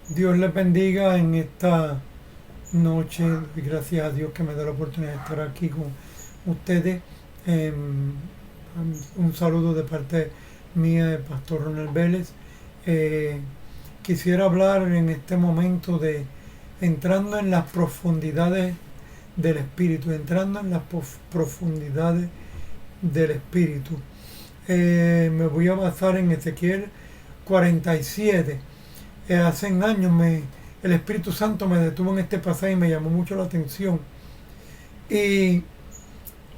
Dios les bendiga en esta noche. Gracias a Dios que me da la oportunidad de estar aquí con ustedes. Em, un saludo de parte mía, del Pastor Ronald Vélez. Eh, Quisiera hablar en este momento de entrando en las profundidades del Espíritu, entrando en las profundidades del Espíritu. Me voy a basar en Ezequiel 47. Hace años el Espíritu Santo me detuvo en este pasaje y me llamó mucho la atención. Y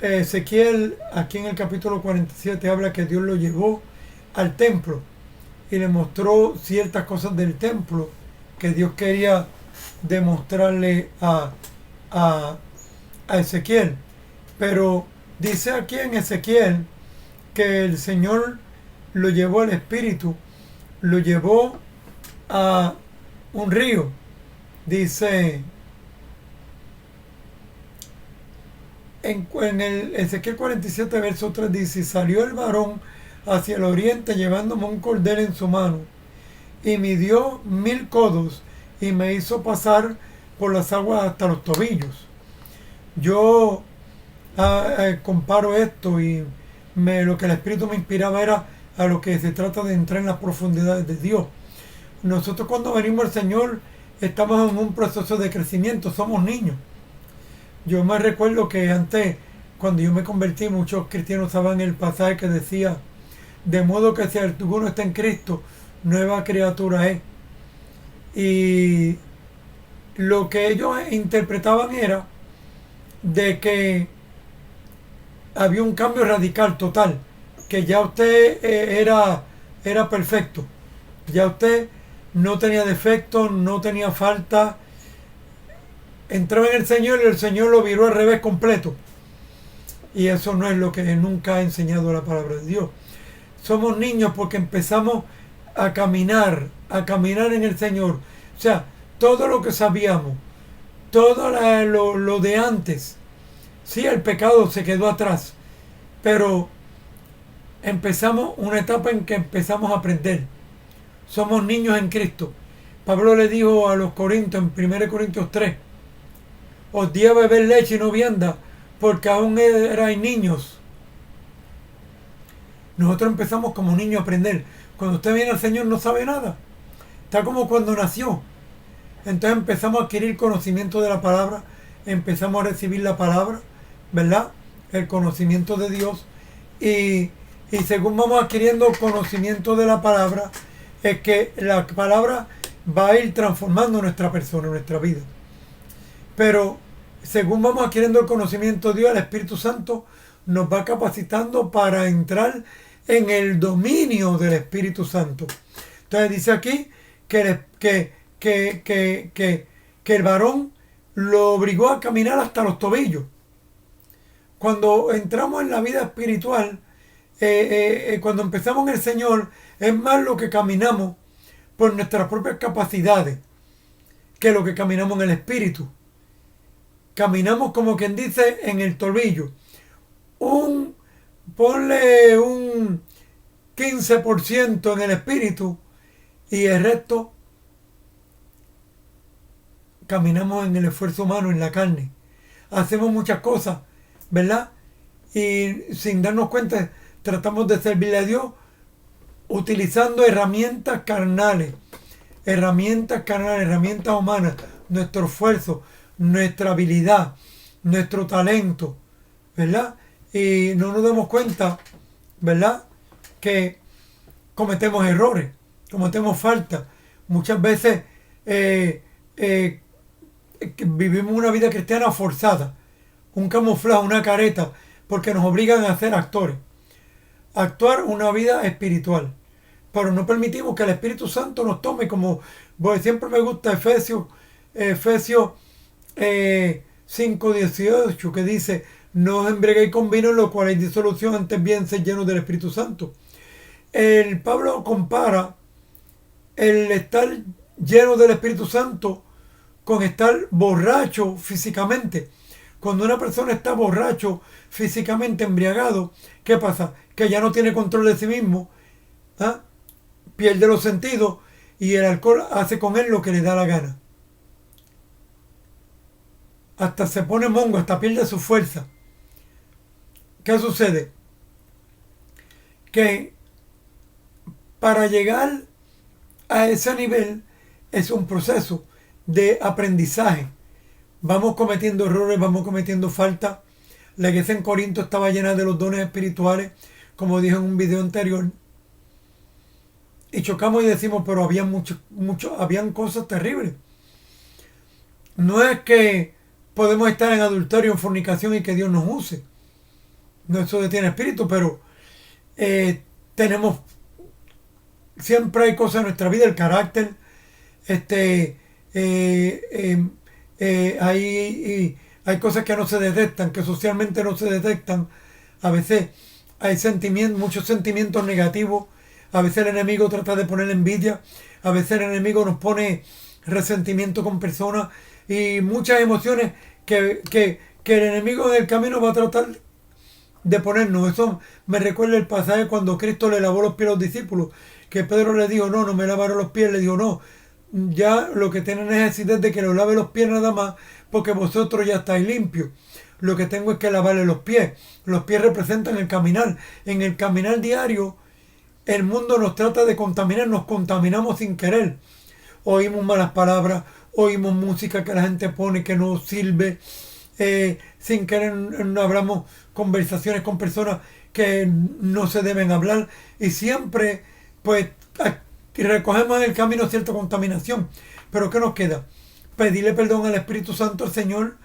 Ezequiel, aquí en el capítulo 47, habla que Dios lo llevó al templo y le mostró ciertas cosas del templo que Dios quería demostrarle a, a Ezequiel. Pero dice aquí en Ezequiel que el Señor lo llevó al Espíritu, lo llevó a un río. Dice en el Ezequiel 47, verso 3, dice: "Y salió el varón hacia el oriente llevándome un cordel en su mano, y midió 1000 codos, y me hizo pasar por las aguas hasta los tobillos". Yo comparo esto y lo que el Espíritu me inspiraba era a lo que se trata de entrar en las profundidades de Dios. Nosotros cuando venimos al Señor estamos en un proceso de crecimiento, somos niños. Yo me recuerdo que antes, cuando yo me convertí, muchos cristianos saben el pasaje que decía: "De modo que si alguno está en Cristo, nueva criatura es". Y lo que ellos interpretaban era de que había un cambio radical, total, que ya usted era perfecto, ya usted no tenía defectos, no tenía falta, entraba en el Señor y el Señor lo viró al revés completo. Y eso no es lo que nunca ha enseñado la palabra de Dios. Somos niños porque empezamos a caminar en el Señor. O sea, todo lo que sabíamos, todo lo de antes, sí, el pecado se quedó atrás, pero empezamos una etapa en que empezamos a aprender. Somos niños en Cristo. Pablo le dijo a los Corintios en 1 Corintios 3: "Os di a beber leche y no vianda, porque aún erais niños". Nosotros empezamos como niños a aprender. Cuando usted viene al Señor no sabe nada. Está como cuando nació. Entonces empezamos a adquirir conocimiento de la palabra, empezamos a recibir la palabra, ¿verdad? El conocimiento de Dios. Y, y según vamos adquiriendo conocimiento de la palabra, es que la palabra va a ir transformando nuestra persona, nuestra vida. Pero según vamos adquiriendo el conocimiento de Dios, el Espíritu Santo nos va capacitando para entrar en el dominio del Espíritu Santo. Entonces dice aquí que el varón lo obligó a caminar hasta los tobillos. Cuando entramos en la vida espiritual, cuando empezamos en el Señor, es más lo que caminamos por nuestras propias capacidades que lo que caminamos en el Espíritu. Caminamos, como quien dice, en el tobillo. Ponle un 15% en el Espíritu y el resto caminamos en el esfuerzo humano, en la carne. Hacemos muchas cosas, ¿verdad? Y sin darnos cuenta tratamos de servirle a Dios utilizando herramientas humanas, nuestro esfuerzo, nuestra habilidad, nuestro talento, ¿verdad? Y no nos damos cuenta, ¿verdad? Que cometemos errores, cometemos faltas. Muchas veces eh, eh, vivimos una vida cristiana forzada, un camuflaje, una careta, porque nos obligan a ser actores. Actuar una vida espiritual. Pero no permitimos que el Espíritu Santo nos tome como... Pues siempre me gusta Efesios 5:18, que dice: "No os embriaguéis con vino, en lo cual hay disolución, antes bien ser llenos del Espíritu Santo". El Pablo compara el estar lleno del Espíritu Santo con estar borracho físicamente. Cuando una persona está borracho físicamente, embriagado, ¿qué pasa? Que ya no tiene control de sí mismo, ¿ah? Pierde los sentidos y el alcohol hace con él lo que le da la gana. Hasta se pone mongo, hasta pierde su fuerza. ¿Qué sucede? Que para llegar a ese nivel es un proceso de aprendizaje. Vamos cometiendo errores, vamos cometiendo faltas. La iglesia en Corinto estaba llena de los dones espirituales, como dije en un video anterior. Y chocamos y decimos, pero había habían cosas terribles. No es que podemos estar en adulterio, en fornicación y que Dios nos use. No, eso detiene espíritu, pero tenemos, siempre hay cosas en nuestra vida, el carácter, hay cosas que no se detectan, que socialmente no se detectan. A veces hay sentimientos, muchos sentimientos negativos. A veces el enemigo trata de poner envidia. A veces el enemigo nos pone resentimiento con personas y muchas emociones que el enemigo en el camino va a tratar de ponernos. Eso me recuerda el pasaje cuando Cristo le lavó los pies a los discípulos, que Pedro le dijo, no me lavaron los pies. Le dijo, no, ya lo que tienen necesidad de que lo lave los pies nada más, porque vosotros ya estáis limpios. Lo que tengo es que lavarle los pies. Los pies representan el caminar. En el caminar diario, el mundo nos trata de contaminar, nos contaminamos sin querer. Oímos malas palabras, oímos música que la gente pone que no sirve, sin querer no hablamos conversaciones con personas que no se deben hablar y siempre pues recogemos en el camino cierta contaminación. Pero ¿qué nos queda? Pedirle perdón al Espíritu Santo, al Señor,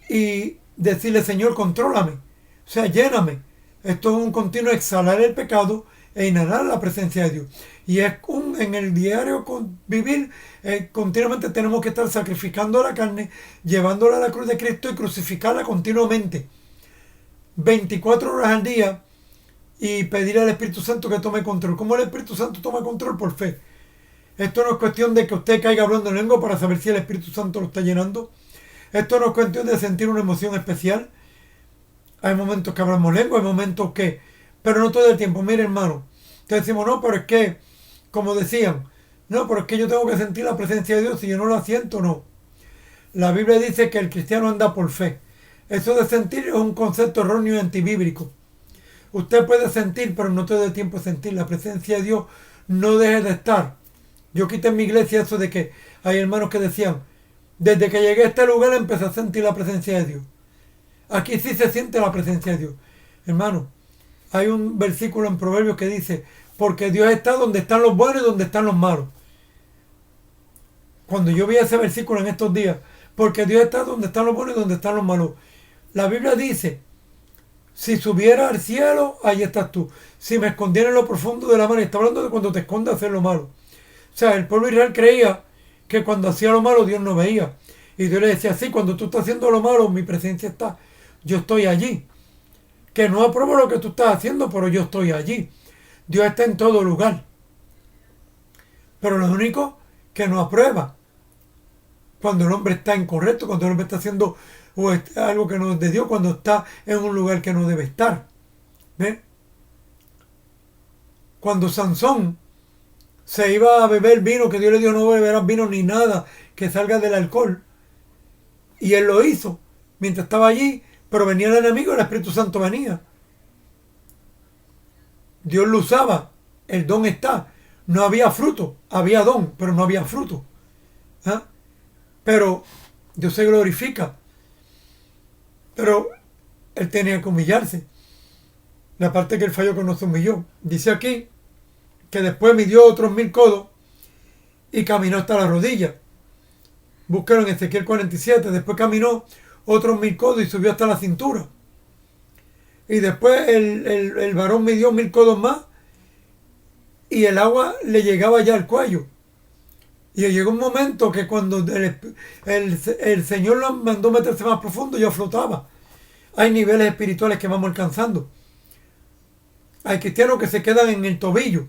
y decirle, Señor, contrólame, o sea, lléname. Esto es un continuo exhalar el pecado e inhalar la presencia de Dios. Y es en el diario vivir, continuamente tenemos que estar sacrificando la carne, llevándola a la cruz de Cristo y crucificarla continuamente, 24 horas al día, y pedirle al Espíritu Santo que tome control. ¿Cómo el Espíritu Santo toma control? Por fe. Esto no es cuestión de que usted caiga hablando en lengua para saber si el Espíritu Santo lo está llenando. Esto no es cuestión de sentir una emoción especial. Hay momentos que hablamos lengua, hay momentos que... Pero no todo el tiempo. Mire, hermano, te decimos, no, pero es que, como decían, no, pero es que yo tengo que sentir la presencia de Dios. Si yo no la siento, no. La Biblia dice que el cristiano anda por fe. Eso de sentir es un concepto erróneo y antibíblico. Usted puede sentir, pero no todo el tiempo sentir. La presencia de Dios no deje de estar. Yo quité en mi iglesia eso de que hay hermanos que decían, desde que llegué a este lugar empecé a sentir la presencia de Dios. Aquí sí se siente la presencia de Dios. Hermano, hay un versículo en Proverbios que dice, porque Dios está donde están los buenos y donde están los malos. Cuando yo vi ese versículo en estos días, porque Dios está donde están los buenos y donde están los malos. La Biblia dice, si subiera al cielo, ahí estás tú. Si me escondiera en lo profundo de la mar, está hablando de cuando te escondes a hacer lo malo. O sea, el pueblo de Israel creía que cuando hacía lo malo Dios no veía. Y Dios le decía, sí, cuando tú estás haciendo lo malo, mi presencia está. Yo estoy allí. Que no apruebo lo que tú estás haciendo, pero yo estoy allí. Dios está en todo lugar. Pero lo único que no aprueba, cuando el hombre está incorrecto, cuando el hombre está haciendo algo que no es de Dios, cuando está en un lugar que no debe estar. ¿Ves? Cuando Sansón se iba a beber vino, que Dios le dijo no beberás vino ni nada que salga del alcohol, y él lo hizo mientras estaba allí, pero venía el enemigo y el Espíritu Santo venía. Dios lo usaba, el don está. No había fruto, había don, pero no había fruto. ¿Ah? Pero Dios se glorifica. Pero él tenía que humillarse. La parte que él falló que no se humilló. Dice aquí que después midió otros 1000 codos y caminó hasta la rodilla. Búsquelo en Ezequiel 47. Después caminó otros 1000 codos y subió hasta la cintura. Y después el varón midió 1000 codos más y el agua le llegaba ya al cuello. Y llegó un momento que cuando el Señor lo mandó meterse más profundo, yo flotaba. Hay niveles espirituales que vamos alcanzando. Hay cristianos que se quedan en el tobillo.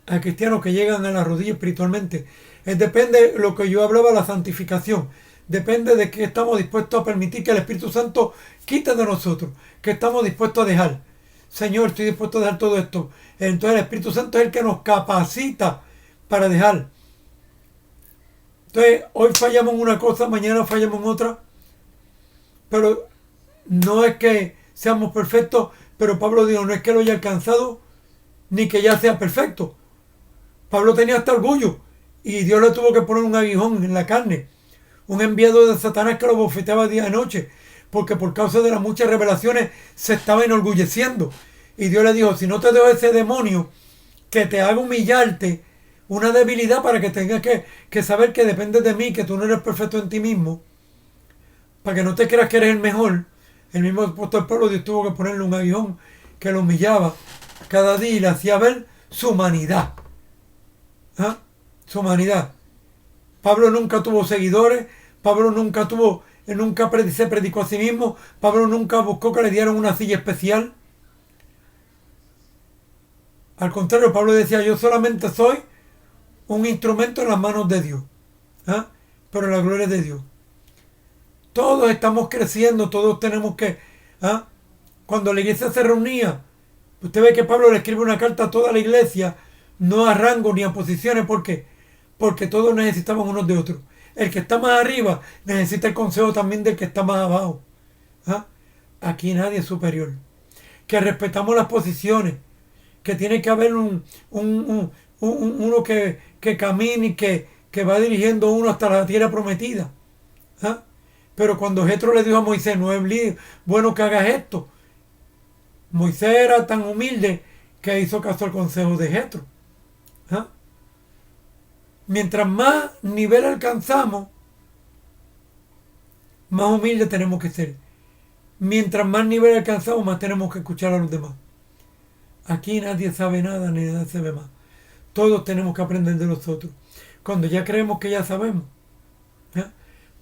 Hay cristianos que llegan a la rodilla espiritualmente. Depende de lo que yo hablaba, la santificación. Depende de qué estamos dispuestos a permitir que el Espíritu Santo quite de nosotros. Que estamos dispuestos a dejar. Señor, estoy dispuesto a dejar todo esto. Entonces el Espíritu Santo es el que nos capacita para dejar. Entonces, hoy fallamos en una cosa, mañana fallamos en otra, pero no es que seamos perfectos, pero Pablo dijo, no es que lo haya alcanzado, ni que ya sea perfecto. Pablo tenía hasta orgullo, y Dios le tuvo que poner un aguijón en la carne, un enviado de Satanás que lo bofeteaba día y noche, porque por causa de las muchas revelaciones se estaba enorgulleciendo. Y Dios le dijo, si no te dejo ese demonio que te haga humillarte, una debilidad para que tengas que saber que dependes de mí, que tú no eres perfecto en ti mismo, para que no te creas que eres el mejor. El mismo apóstol Pablo, Dios tuvo que ponerle un aguijón que lo humillaba cada día y le hacía ver su humanidad. ¿Ah? Su humanidad. Pablo nunca tuvo seguidores, Pablo nunca se predicó a sí mismo, Pablo nunca buscó que le dieran una silla especial. Al contrario, Pablo decía, yo solamente soy un instrumento en las manos de Dios. ¿Ah? Pero la gloria es de Dios. Todos estamos creciendo, todos tenemos que... ¿Ah? Cuando la iglesia se reunía, usted ve que Pablo le escribe una carta a toda la iglesia, no a rango ni a posiciones, ¿por qué? Porque todos necesitamos unos de otros. El que está más arriba necesita el consejo también del que está más abajo. ¿Ah? Aquí nadie es superior. Que respetamos las posiciones, que tiene que haber uno que camine y que va dirigiendo uno hasta la tierra prometida. ¿Ah? Pero cuando Jetro le dijo a Moisés, no es bueno que hagas esto, Moisés era tan humilde que hizo caso al consejo de Jetro. ¿Ah? Mientras más nivel alcanzamos, más humildes tenemos que ser. Mientras más nivel alcanzamos, más tenemos que escuchar a los demás. Aquí nadie sabe nada, ni nada se ve más. Todos tenemos que aprender de los otros. Cuando ya creemos que ya sabemos. ¿Ya?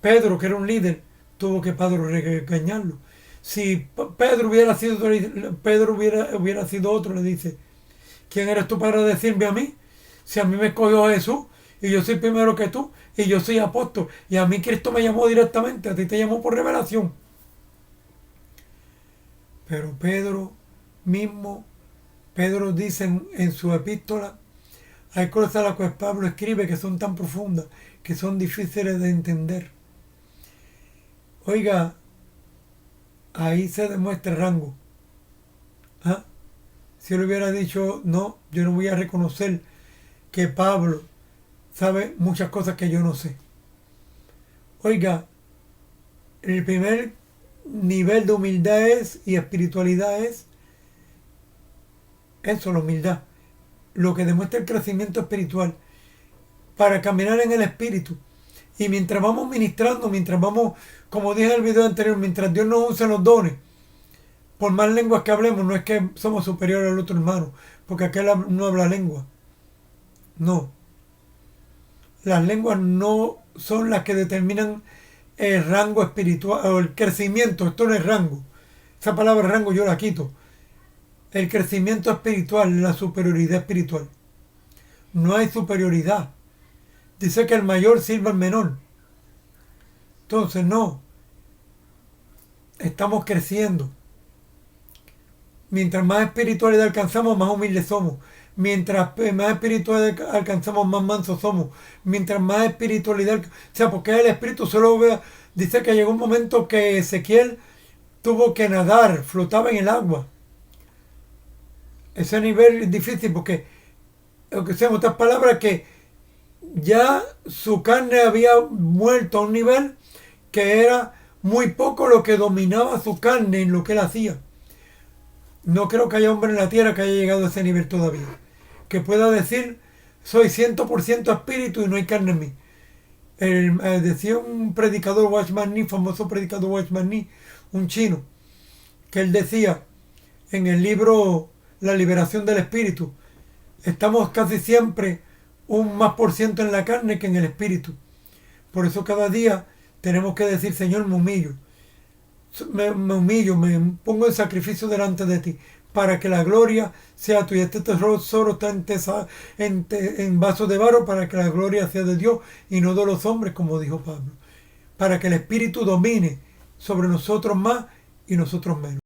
Pedro, que era un líder, tuvo que Pedro regañarlo. Si Pedro hubiera sido otro, le dice, ¿quién eres tú para decirme a mí? Si a mí me escogió Jesús, y yo soy primero que tú, y yo soy apóstol, y a mí Cristo me llamó directamente, a ti te llamó por revelación. Pero Pedro dice en su epístola, hay cosas a las que Pablo escribe que son tan profundas, que son difíciles de entender. Oiga, ahí se demuestra el rango. ¿Ah? Si él hubiera dicho, no, yo no voy a reconocer que Pablo sabe muchas cosas que yo no sé. Oiga, el primer nivel de humildad y espiritualidad es eso, la humildad. Lo que demuestra el crecimiento espiritual para caminar en el espíritu. Y mientras vamos ministrando, mientras vamos, como dije en el video anterior, mientras Dios nos use los dones, por más lenguas que hablemos, no es que somos superiores al otro hermano, porque aquel no habla lengua. No. Las lenguas no son las que determinan el rango espiritual o el crecimiento. Esto no es rango. Esa palabra rango yo la quito. El crecimiento espiritual, la superioridad espiritual. No hay superioridad. Dice que el mayor sirva al menor. Entonces no. Estamos creciendo. Mientras más espiritualidad alcanzamos, más humildes somos. Mientras más espiritualidad alcanzamos, más mansos somos. Mientras más espiritualidad... O sea, porque el espíritu solo ve... Dice que llegó un momento que Ezequiel tuvo que nadar, flotaba en el agua. Ese nivel es difícil porque, lo que sea, en otras palabras, que ya su carne había muerto a un nivel que era muy poco lo que dominaba su carne en lo que él hacía. No creo que haya hombre en la tierra que haya llegado a ese nivel todavía. Que pueda decir, soy 100% espíritu y no hay carne en mí. Decía un predicador, Watchman Nee, famoso predicador Watchman Nee, un chino, que él decía en el libro La liberación del espíritu, estamos casi siempre un más por ciento en la carne que en el espíritu. Por eso cada día tenemos que decir, Señor, me humillo. Me humillo, me pongo en sacrificio delante de ti, para que la gloria sea tuya. Este tesoro está en vaso de barro, para que la gloria sea de Dios y no de los hombres, como dijo Pablo. Para que el Espíritu domine sobre nosotros más y nosotros menos.